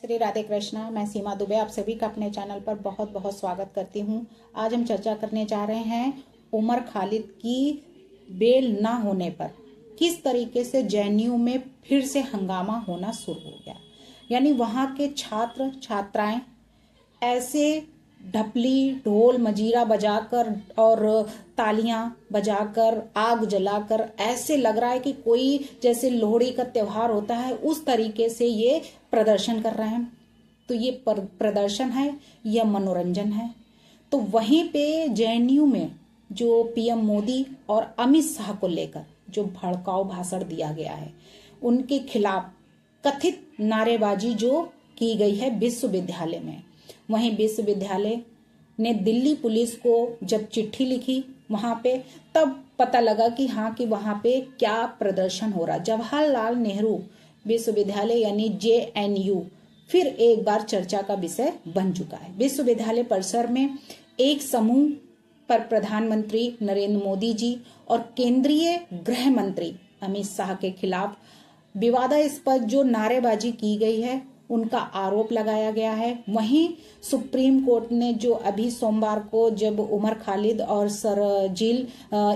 श्री राधे कृष्णा। मैं सीमा दुबे आप सभी का अपने चैनल पर बहुत बहुत स्वागत करती हूं। आज हम चर्चा करने जा रहे हैं उमर खालिद की बेल ना होने पर किस तरीके से जेएनयू में फिर से हंगामा होना शुरू हो गया। यानी वहां के छात्र छात्राएं ऐसे ढपली ढोल मजीरा बजाकर और तालियां बजाकर आग जलाकर ऐसे लग रहा है कि कोई जैसे लोहड़ी का त्योहार होता है उस तरीके से ये प्रदर्शन कर रहे हैं। तो ये प्रदर्शन है या मनोरंजन है? तो वहीं पे जेएनयू में जो पीएम मोदी और अमित शाह को लेकर जो भड़काऊ भाषण दिया गया है उनके खिलाफ कथित नारेबाजी जो की गई है विश्वविद्यालय में, वहीं विश्वविद्यालय ने दिल्ली पुलिस को जब चिट्ठी लिखी वहां पे तब पता लगा कि हाँ कि वहां पे क्या प्रदर्शन हो रहा। जवाहरलाल नेहरू विश्वविद्यालय यानी जेएनयू फिर एक बार चर्चा का विषय बन चुका है। विश्वविद्यालय परिसर में एक समूह पर प्रधानमंत्री नरेंद्र मोदी जी और केंद्रीय गृह मंत्री अमित शाह के खिलाफ विवादास्पद जो नारेबाजी की गई है उनका आरोप लगाया गया है। वहीं सुप्रीम कोर्ट ने जो अभी सोमवार को जब उमर खालिद और सरजील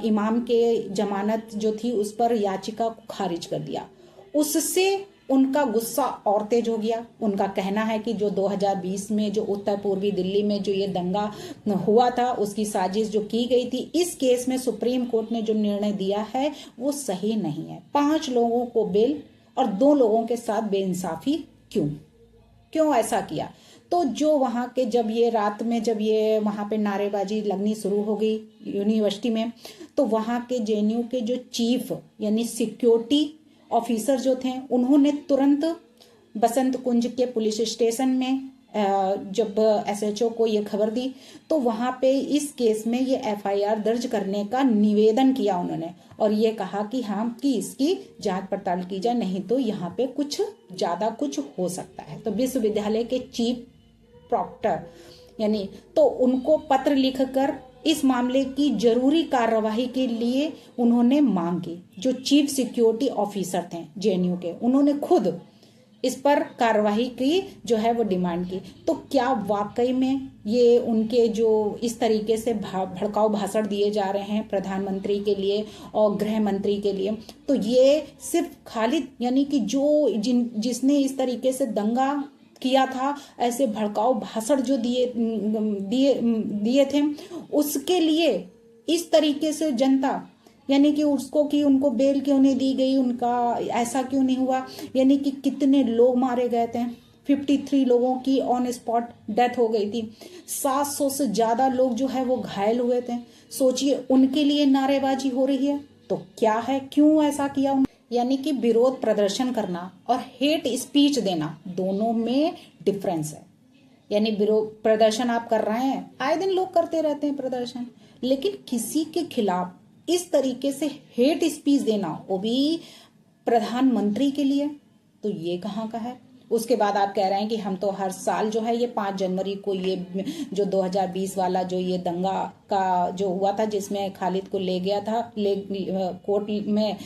इमाम के जमानत जो थी उस पर याचिका को खारिज कर दिया, उससे उनका गुस्सा और तेज हो गया। उनका कहना है कि जो 2020 में जो उत्तर पूर्वी दिल्ली में जो ये दंगा हुआ था उसकी साजिश जो की गई थी, इस केस में सुप्रीम कोर्ट ने जो निर्णय दिया है वो सही नहीं है। 5 लोगों को बेल और 2 लोगों के साथ बेइंसाफी क्यों ऐसा किया? तो जो वहां के जब ये रात में जब ये वहां पे नारेबाजी लगनी शुरू हो गई यूनिवर्सिटी में, तो वहां के जेएनयू के जो चीफ यानी सिक्योरिटी ऑफिसर जो थे उन्होंने तुरंत बसंत कुंज के पुलिस स्टेशन में जब एसएचओ को ये खबर दी तो वहां पे इस केस में ये एफआईआर दर्ज करने का निवेदन किया उन्होंने और ये कहा कि हाँ कि इसकी जांच पड़ताल की जाए, नहीं तो यहाँ पे कुछ ज्यादा कुछ हो सकता है। तो विश्वविद्यालय के चीफ प्रॉक्टर यानी तो उनको पत्र लिखकर इस मामले की जरूरी कार्यवाही के लिए उन्होंने मांग की। जो चीफ सिक्योरिटी ऑफिसर थे जेएनयू के उन्होंने खुद इस पर कार्यवाही की जो है वो डिमांड की। तो क्या वाकई में ये उनके जो इस तरीके से भड़काऊ भाषण दिए जा रहे हैं प्रधानमंत्री के लिए और गृह मंत्री के लिए, तो ये सिर्फ खालिद यानी कि जो जिसने इस तरीके से दंगा किया था, ऐसे भड़काऊ भाषण जो दिए थे उसके लिए इस तरीके से जनता यानी कि उसको कि उनको बेल क्यों नहीं दी गई, उनका ऐसा क्यों नहीं हुआ, यानी कि कितने लोग मारे गए थे। 53 लोगों की ऑन स्पॉट डेथ हो गई थी, 700 से ज्यादा लोग जो है वो घायल हुए थे। सोचिए उनके लिए नारेबाजी हो रही है तो क्या है, क्यों ऐसा किया? यानी कि विरोध प्रदर्शन करना और हेट स्पीच देना दोनों में डिफरेंस है। यानी विरोध प्रदर्शन आप कर रहे हैं, आए दिन लोग करते रहते हैं प्रदर्शन, लेकिन किसी के खिलाफ इस तरीके से हेट स्पीच देना वो भी प्रधानमंत्री के लिए, तो ये कहाँ का है? उसके बाद आप कह रहे हैं कि हम तो हर साल जो है ये 5 जनवरी को ये जो 2020 वाला जो ये दंगा का जो हुआ था जिसमें खालिद को ले गया था कोर्ट में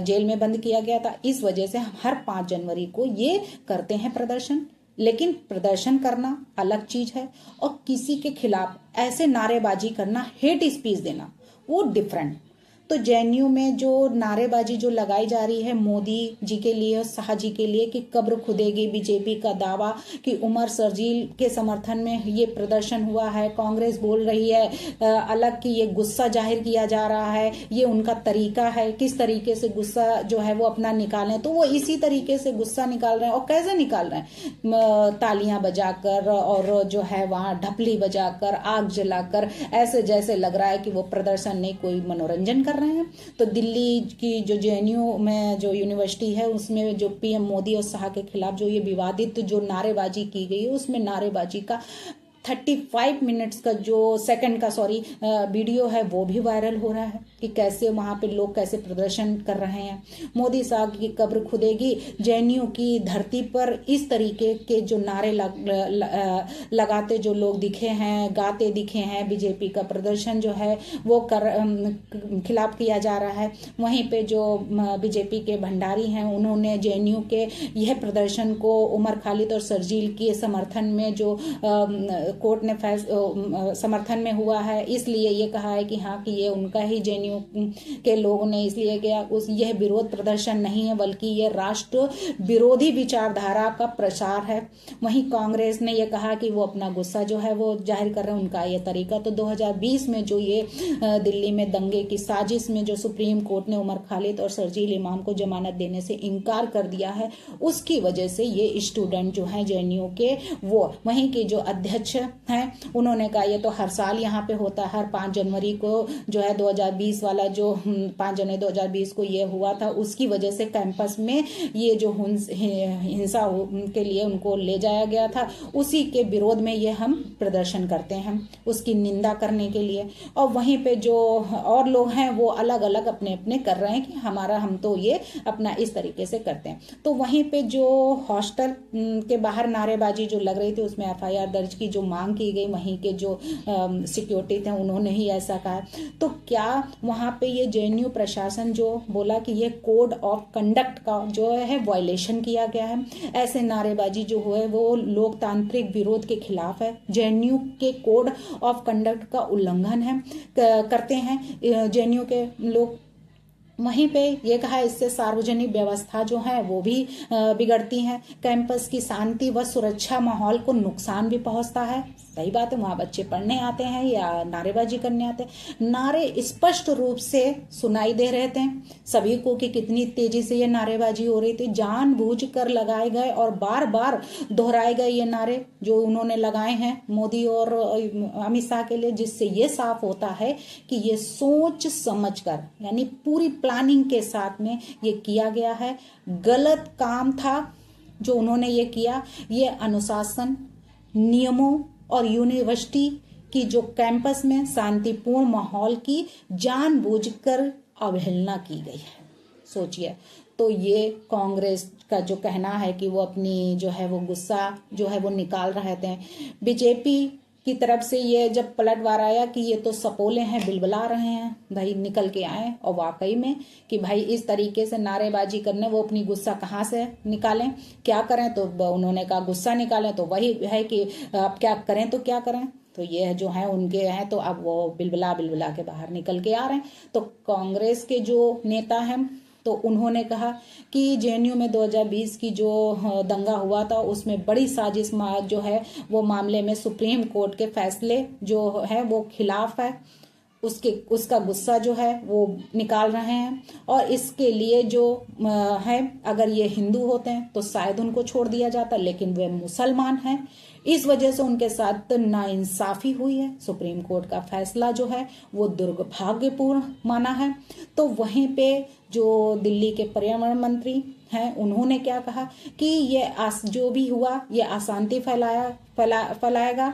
जेल में बंद किया गया था, इस वजह से हम हर 5 जनवरी को ये करते हैं प्रदर्शन। लेकिन प्रदर्शन करना अलग चीज है और किसी के खिलाफ ऐसे नारेबाजी करना, हेट स्पीच देना वो डिफरेंट। तो जेएनयू में जो नारेबाजी जो लगाई जा रही है मोदी जी के लिए और शाह जी के लिए कि कब्र खुदेगी, बीजेपी का दावा कि उमर सरजील के समर्थन में ये प्रदर्शन हुआ है, कांग्रेस बोल रही है अलग कि ये गुस्सा जाहिर किया जा रहा है, ये उनका तरीका है किस तरीके से गुस्सा जो है वो अपना निकालें, तो वो इसी तरीके से गुस्सा निकाल रहे हैं। और कैसे निकाल रहे हैं? तालियां बजाकर और जो है वहां ढपली बजाकर आग जलाकर, ऐसे जैसे लग रहा है कि वो प्रदर्शन नहीं कोई मनोरंजन कर रहे हैं। तो दिल्ली की जो जेएनयू में जो यूनिवर्सिटी है उसमें जो पीएम मोदी और शाह के खिलाफ जो ये विवादित जो नारेबाजी की गई है उसमें नारेबाजी का 35 मिनट्स का जो सेकंड का वीडियो है वो भी वायरल हो रहा है कि कैसे वहां पे लोग कैसे प्रदर्शन कर रहे हैं। मोदी साहब की कब्र खुदेगी, जेएनयू की धरती पर इस तरीके के जो नारे लगाते जो लोग दिखे हैं, गाते दिखे हैं, बीजेपी का प्रदर्शन जो है वो खिलाफ किया जा रहा है। वहीं पे जो बीजेपी के भंडारी हैं उन्होंने जेएनयू के यह प्रदर्शन को उमर खालिद और शर्जील के समर्थन में जो कोर्ट ने समर्थन में हुआ है, इसलिए ये कहा है कि हाँ कि ये उनका ही जेएनयू के लोगों ने इसलिए किया। यह विरोध प्रदर्शन नहीं है बल्कि ये राष्ट्र विरोधी विचारधारा का प्रसार है। वहीं कांग्रेस ने यह कहा कि वो अपना गुस्सा जो है वो जाहिर कर रहे हैं। उनका ये तरीका तो 2020 में जो ये दिल्ली में दंगे की साजिश में जो सुप्रीम कोर्ट ने उमर खालिद और शर्जील इमाम को जमानत देने से इनकार कर दिया है, उसकी वजह से ये स्टूडेंट जो है जेएनयू के वो वहीं के जो अध्यक्ष हैं उन्होंने कहा ये तो हर साल यहाँ पे होता है, हर 5 जनवरी को जो है 2020 वाला जो 5 जनवरी 2020 को ये हुआ था, उसकी वजह से कैंपस में ये जो हिंसा के लिए उनको ले जाया गया था, उसी के विरोध में ये हम प्रदर्शन करते हैं, उसकी निंदा करने के लिए। और वहीं पे जो और लोग हैं वो अलग अलग अपने अपने कर रहे हैं कि हम तो ये अपना इस तरीके से करते हैं। तो वहीं पे जो हॉस्टल के बाहर नारेबाजी जो लग रही थी उसमें एफआईआर दर्ज की जो मांग की गई, वहीं के जो सिक्योरिटी थे उन्होंने ही ऐसा कहा। तो क्या वहां पे ये जेएनयू प्रशासन जो बोला कि ये कोड ऑफ कंडक्ट का जो है वायलेशन किया गया है, ऐसे नारेबाजी जो हुए वो लोकतांत्रिक विरोध के खिलाफ है, जेएनयू के कोड ऑफ कंडक्ट का उल्लंघन है करते हैं जेएनयू के लोग। वहीं पे ये कहा इससे सार्वजनिक व्यवस्था जो है वो भी बिगड़ती है, कैंपस की शांति व सुरक्षा माहौल को नुकसान भी पहुंचता है। सही बात है, वहां बच्चे पढ़ने आते हैं या नारेबाजी करने आते हैं। नारे स्पष्ट रूप से सुनाई दे रहे थे सभी को कि कितनी तेजी से ये नारेबाजी हो रही थी, जानबूझकर लगाए गए और बार बार दोहराए गए ये नारे जो उन्होंने लगाए हैं मोदी और अमित शाह के लिए, जिससे ये साफ होता है कि ये सोच समझकर यानी पूरी प्लानिंग के साथ में ये किया गया है। गलत काम था जो उन्होंने ये किया। ये अनुशासन, नियमों और यूनिवर्सिटी की जो कैंपस में शांतिपूर्ण माहौल की जानबूझकर अवहेलना की गई है। सोचिए, तो ये कांग्रेस का जो कहना है कि वो अपनी जो है वो गुस्सा जो है वो निकाल रहे थे। बीजेपी की तरफ से ये जब पलटवार आया कि ये तो सपोले हैं, बिलबिला रहे हैं, भाई निकल के आए। और वाकई में कि भाई इस तरीके से नारेबाजी करने वो अपनी गुस्सा कहाँ से निकालें, क्या करें। तो उन्होंने कहा गुस्सा निकालें, तो वही है कि अब क्या करें तो क्या करें। तो ये जो है उनके हैं, तो अब वो बिलबिला के बाहर निकल के आ रहे हैं। तो कांग्रेस के जो नेता हैं तो उन्होंने कहा कि जेएनयू में 2020 की जो दंगा हुआ था उसमें बड़ी साजिश जो है वो मामले में सुप्रीम कोर्ट के फैसले जो है वो खिलाफ है, उसका गुस्सा जो है वो निकाल रहे हैं। और इसके लिए जो है अगर ये हिंदू होते हैं तो शायद उनको छोड़ दिया जाता, लेकिन वे मुसलमान हैं, इस वजह से उनके साथ नाइंसाफी हुई है। सुप्रीम कोर्ट का फैसला जो है वो दुर्भाग्यपूर्ण माना है। तो वहीं पे जो दिल्ली के पर्यावरण मंत्री हैं उन्होंने क्या कहा कि ये जो भी हुआ ये अशांति फैलाएगा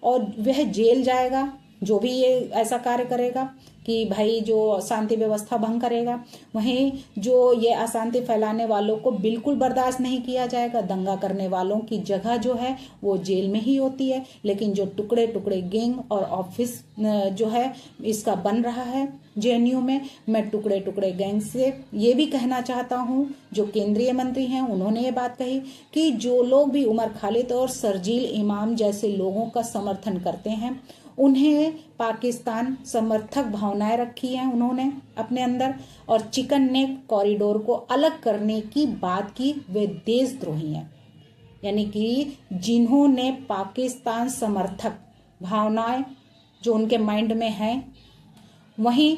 और वह जेल जाएगा जो भी ये ऐसा कार्य करेगा कि भाई जो शांति व्यवस्था भंग करेगा। वहीं जो ये अशांति फैलाने वालों को बिल्कुल बर्दाश्त नहीं किया जाएगा। दंगा करने वालों की जगह जो है वो जेल में ही होती है, लेकिन जो टुकड़े टुकड़े गैंग और ऑफिस जो है इसका बन रहा है जेएनयू में, मैं टुकड़े टुकड़े गैंग से ये भी कहना चाहता हूँ, जो केंद्रीय मंत्री हैं उन्होंने ये बात कही कि जो लोग भी उमर खालिद और शर्जील इमाम जैसे लोगों का समर्थन करते हैं उन्हें पाकिस्तान समर्थक भावनाएं रखी हैं उन्होंने अपने अंदर, और चिकन नेक कॉरिडोर को अलग करने की बात की, वे देशद्रोही हैं। यानी कि जिन्होंने पाकिस्तान समर्थक भावनाएं जो उनके माइंड में हैं, वहीं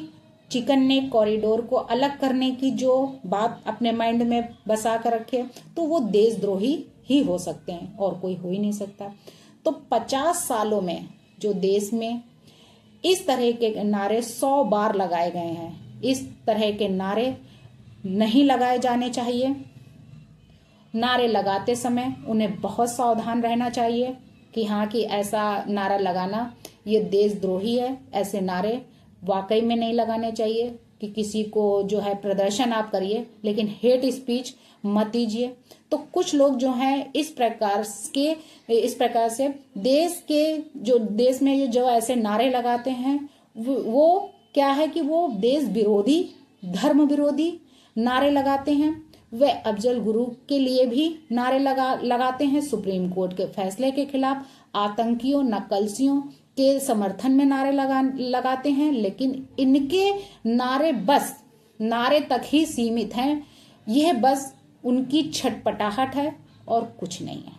चिकन नेक कॉरिडोर को अलग करने की जो बात अपने माइंड में बसा कर रखे, तो वो देशद्रोही ही हो सकते हैं और कोई हो ही नहीं सकता। तो 50 सालों में जो देश में इस तरह के नारे 100 बार लगाए गए हैं, इस तरह के नारे नहीं लगाए जाने चाहिए। नारे लगाते समय उन्हें बहुत सावधान रहना चाहिए कि हाँ कि ऐसा नारा लगाना ये देशद्रोही है, ऐसे नारे वाकई में नहीं लगाने चाहिए कि किसी को जो है प्रदर्शन आप करिए, लेकिन हेट स्पीच मत दीजिए। तो कुछ लोग जो हैं इस प्रकार से देश में जो ऐसे नारे लगाते हैं वो क्या है कि वो देश विरोधी, धर्म विरोधी नारे लगाते हैं। वे अफजल गुरु के लिए भी नारे लगाते हैं, सुप्रीम कोर्ट के फैसले के खिलाफ, आतंकियों नक्सलियों के समर्थन में नारे लगाते हैं। लेकिन इनके नारे बस नारे तक ही सीमित हैं। यह बस उनकी छटपटाहट है और कुछ नहीं है।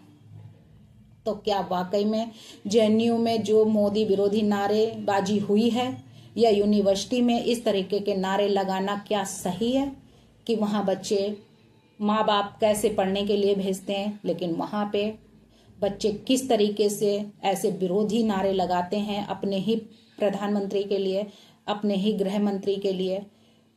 तो क्या वाकई में जेएनयू में जो मोदी विरोधी नारेबाजी हुई है या यूनिवर्सिटी में इस तरीके के नारे लगाना क्या सही है कि वहां बच्चे माँ बाप कैसे पढ़ने के लिए भेजते हैं, लेकिन वहां पे बच्चे किस तरीके से ऐसे विरोधी नारे लगाते हैं अपने ही प्रधानमंत्री के लिए, अपने ही गृह मंत्री के लिए।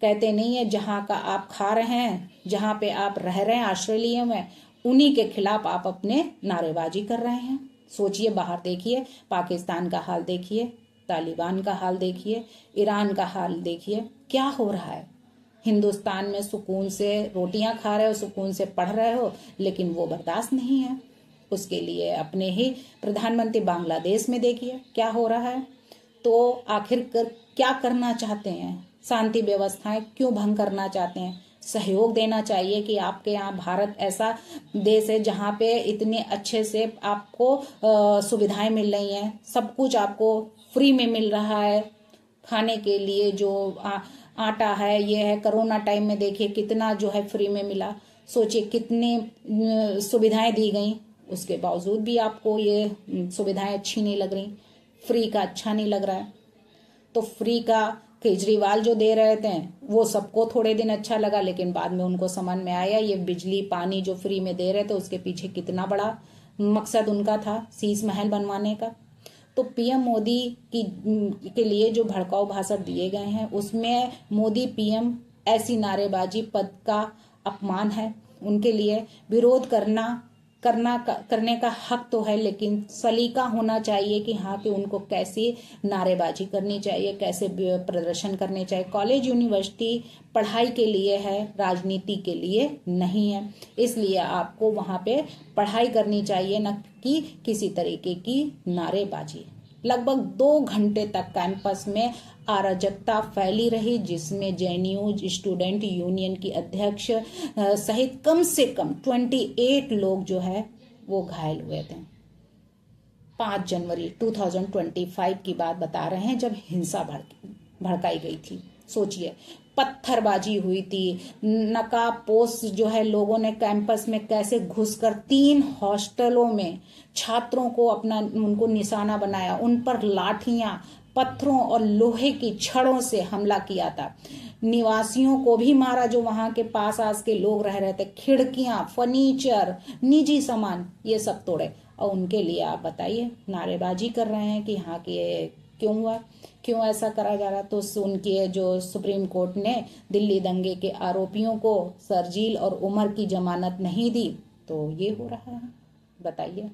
कहते नहीं है जहां का आप खा रहे हैं, जहां पे आप रह रहे हैं ऑस्ट्रेलिया में, उन्हीं के खिलाफ आप अपने नारेबाजी कर रहे हैं। सोचिए, बाहर देखिए, पाकिस्तान का हाल देखिए, तालिबान का हाल देखिए, ईरान का हाल देखिए, क्या हो रहा है। हिंदुस्तान में सुकून से रोटियां खा रहे हो, सुकून से पढ़ रहे हो, लेकिन वो बर्दाश्त नहीं है। उसके लिए अपने ही प्रधानमंत्री बांग्लादेश में देखिए क्या हो रहा है। तो आखिर क्या करना चाहते हैं? शांति व्यवस्थाएं क्यों भंग करना चाहते हैं? सहयोग देना चाहिए कि आपके यहाँ भारत ऐसा देश है जहाँ पे इतने अच्छे से आपको सुविधाएं मिल रही हैं, सब कुछ आपको फ्री में मिल रहा है। खाने के लिए जो आटा है, ये है, कोरोना टाइम में देखिए कितना जो है फ्री में मिला। सोचिए कितनी सुविधाएं दी गई, उसके बावजूद भी आपको ये सुविधाएं अच्छी नहीं लग रही, फ्री का अच्छा नहीं लग रहा है। तो फ्री का केजरीवाल जो दे रहे थे वो सबको थोड़े दिन अच्छा लगा, लेकिन बाद में उनको समझ में आया ये बिजली पानी जो फ्री में दे रहे थे उसके पीछे कितना बड़ा मकसद उनका था, शीश महल बनवाने का। तो पीएम मोदी के लिए जो भड़काऊ भाषण दिए गए हैं उसमें मोदी पीएम ऐसी नारेबाजी पद का अपमान है। उनके लिए विरोध करने का हक तो है, लेकिन सलीका होना चाहिए कि हाँ कि उनको कैसी नारेबाजी करनी चाहिए, कैसे प्रदर्शन करने चाहिए। कॉलेज यूनिवर्सिटी पढ़ाई के लिए है, राजनीति के लिए नहीं है। इसलिए आपको वहाँ पे पढ़ाई करनी चाहिए, न कि किसी तरीके की नारेबाजी। लगभग 2 घंटे तक कैंपस में अराजकता फैली रही, जिसमें जेएनयू स्टूडेंट यूनियन की अध्यक्ष सहित कम से कम 28 लोग जो है वो घायल हुए थे। 5 जनवरी 2025 की बात बता रहे हैं जब हिंसा भड़काई गई थी। सोचिए, पत्थरबाजी हुई थी, नकाबपोश जो है लोगों ने कैंपस में कैसे घुसकर 3 हॉस्टलों में छात्रों को उनको निशाना बनाया, उन पर लाठियां, पत्थरों और लोहे की छड़ों से हमला किया था। निवासियों को भी मारा जो वहां के पास आस के लोग रह रहे थे। खिड़कियां, फर्नीचर, निजी सामान ये सब तोड़े। और उनके लिए आप बताइए, नारेबाजी कर रहे हैं कि हाँ कि क्यों हुआ, क्यों ऐसा करा जा रहा। तो उनके जो सुप्रीम कोर्ट ने दिल्ली दंगे के आरोपियों को शर्जील और उमर की जमानत नहीं दी, तो ये हो रहा है। बताइए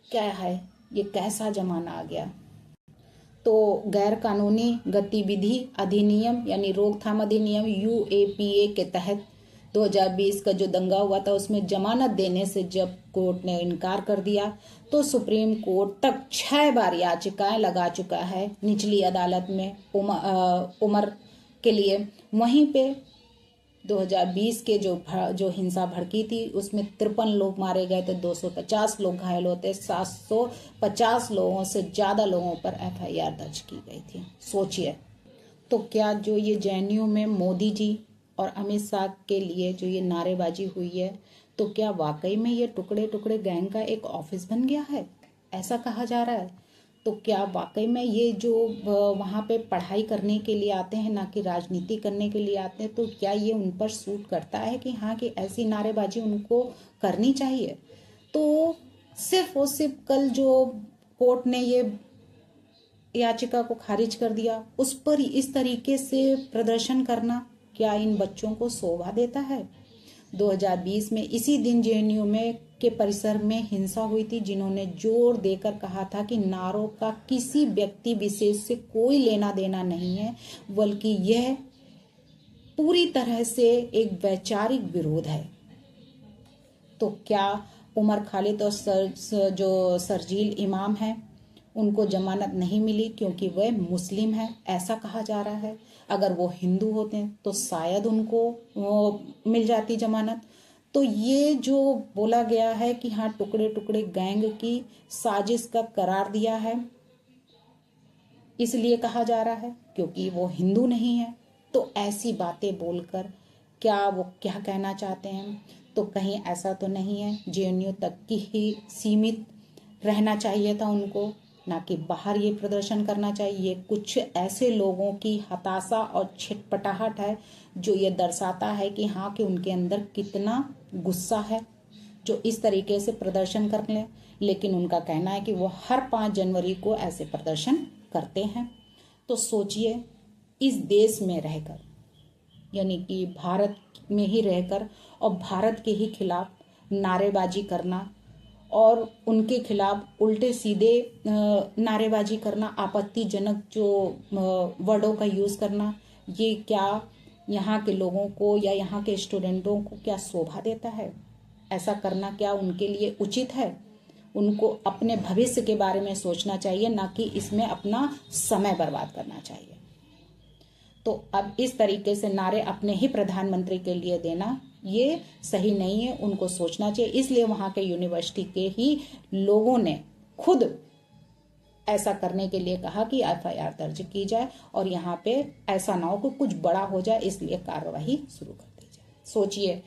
क्या है, ये कैसा जमाना आ गया। तो गैर कानूनी गतिविधि अधिनियम यानी रोकथाम अधिनियम यूएपीए के तहत 2020 का जो दंगा हुआ था उसमें जमानत देने से जब कोर्ट ने इनकार कर दिया, तो सुप्रीम कोर्ट तक 6 बार याचिकाएं लगा चुका है निचली अदालत में उमर के लिए। वहीं पे 2020 के जो हिंसा भड़की थी उसमें 53 लोग मारे गए थे, 250 लोग घायल होते, 750 लोगों से ज्यादा लोगों पर एफआईआर दर्ज की गई थी। सोचिए, तो क्या जो ये जेएनयू में मोदी जी और अमित शाह के लिए जो ये नारेबाजी हुई है, तो क्या वाकई में ये टुकड़े टुकड़े गैंग का एक ऑफिस बन गया है, ऐसा कहा जा रहा है। तो क्या वाकई में ये जो वहाँ पे पढ़ाई करने के लिए आते हैं, ना कि राजनीति करने के लिए आते हैं, तो क्या ये उन पर सूट करता है कि हाँ कि ऐसी नारेबाजी उनको करनी चाहिए। तो सिर्फ और सिर्फ कल जो कोर्ट ने ये याचिका को खारिज कर दिया, उस पर इस तरीके से प्रदर्शन करना क्या इन बच्चों को शोभा देता है? 2020 में इसी दिन जेएनयू में के परिसर में हिंसा हुई थी, जिन्होंने जोर देकर कहा था कि नारों का किसी व्यक्ति विशेष से कोई लेना देना नहीं है, बल्कि यह पूरी तरह से एक वैचारिक विरोध है। तो क्या उमर खालिद और जो शर्जील इमाम है उनको जमानत नहीं मिली क्योंकि वह मुस्लिम है, ऐसा कहा जा रहा है। अगर वो हिंदू होते तो शायद उनको मिल जाती जमानत। तो ये जो बोला गया है कि हाँ टुकड़े टुकड़े गैंग की साजिश का करार दिया है, इसलिए कहा जा रहा है क्योंकि वो हिंदू नहीं है। तो ऐसी बातें बोलकर क्या वो क्या कहना चाहते हैं? तो कहीं ऐसा तो नहीं है, जेएनयू तक की ही सीमित रहना चाहिए था उनको, ना कि बाहर ये प्रदर्शन करना चाहिए। कुछ ऐसे लोगों की हताशा और छिटपटाहट है जो ये दर्शाता है कि हाँ कि उनके अंदर कितना गुस्सा है, जो इस तरीके से प्रदर्शन कर लें। लेकिन उनका कहना है कि वो हर 5 जनवरी को ऐसे प्रदर्शन करते हैं। तो सोचिए, इस देश में रहकर, यानी कि भारत में ही रहकर और भारत के ही खिलाफ नारेबाजी करना और उनके खिलाफ उल्टे सीधे नारेबाजी करना, आपत्तिजनक जो वर्डों का यूज़ करना, ये क्या यहाँ के लोगों को या यहाँ के स्टूडेंटों को क्या शोभा देता है? ऐसा करना क्या उनके लिए उचित है? उनको अपने भविष्य के बारे में सोचना चाहिए, ना कि इसमें अपना समय बर्बाद करना चाहिए। तो अब इस तरीके से नारे अपने ही प्रधानमंत्री के लिए देना ये सही नहीं है, उनको सोचना चाहिए। इसलिए वहाँ के यूनिवर्सिटी के ही लोगों ने खुद ऐसा करने के लिए कहा कि एफआईआर दर्ज की जाए और यहाँ पे ऐसा ना हो कि कुछ बड़ा हो जाए, इसलिए कार्रवाई शुरू कर दी जाए। सोचिए,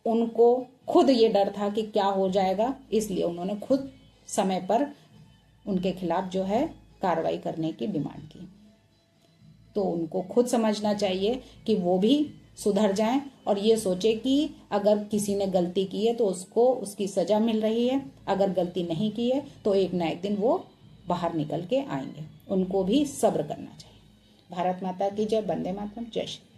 उनको खुद ये डर था कि क्या हो जाएगा, इसलिए उन्होंने खुद समय पर उनके खिलाफ जो है कार्रवाई करने की डिमांड की। तो उनको खुद समझना चाहिए कि वो भी सुधर जाएं और ये सोचे कि अगर किसी ने गलती की है तो उसको उसकी सजा मिल रही है, अगर गलती नहीं की है तो एक ना एक दिन वो बाहर निकल के आएंगे। उनको भी सब्र करना चाहिए। भारत माता की जय। वंदे मातरम। जय श्री